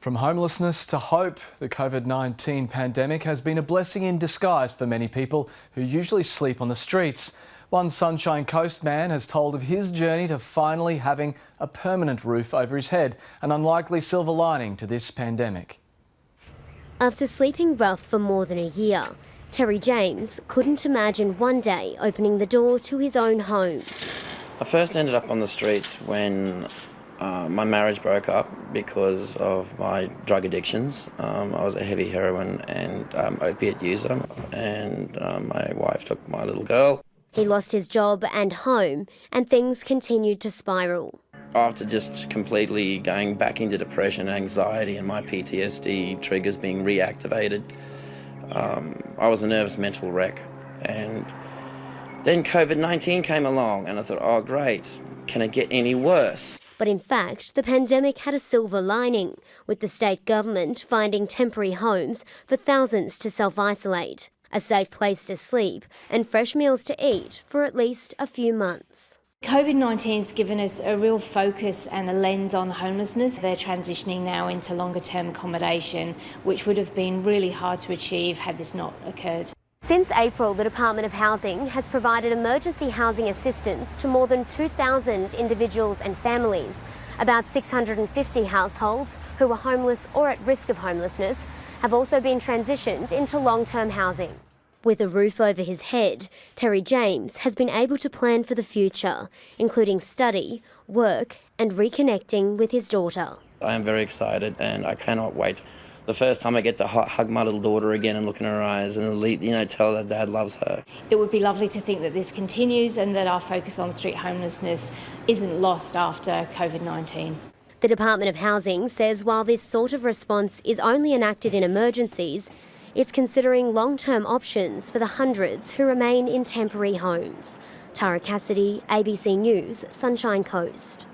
From homelessness to hope, the COVID-19 pandemic has been a blessing in disguise for many people who usually sleep on the streets. One Sunshine Coast man has told of his journey to finally having a permanent roof over his head, an unlikely silver lining to this pandemic. After sleeping rough for more than a year, Terry James couldn't imagine one day opening the door to his own home. I first ended up on the streets when my marriage broke up because of my drug addictions. I was a heavy heroin and opiate user, and my wife took my little girl. He lost his job and home, and things continued to spiral. After just completely going back into depression, anxiety, and my PTSD triggers being reactivated, I was a nervous mental wreck. And then COVID-19 came along, and I thought, oh great, can it get any worse? But in fact, the pandemic had a silver lining, with the state government finding temporary homes for thousands to self-isolate, a safe place to sleep and fresh meals to eat for at least a few months. COVID-19's given us a real focus and a lens on homelessness. They're transitioning now into longer-term accommodation, which would have been really hard to achieve had this not occurred. Since April, the Department of Housing has provided emergency housing assistance to more than 2,000 individuals and families. About 650 households who were homeless or at risk of homelessness have also been transitioned into long-term housing. With a roof over his head, Terry James has been able to plan for the future, including study, work and reconnecting with his daughter. I am very excited and I cannot wait. The first time I get to hug my little daughter again and look in her eyes and tell her Dad loves her. It would be lovely to think that this continues and that our focus on street homelessness isn't lost after COVID-19. The Department of Housing says while this sort of response is only enacted in emergencies, it's considering long-term options for the hundreds who remain in temporary homes. Tara Cassidy, ABC News, Sunshine Coast.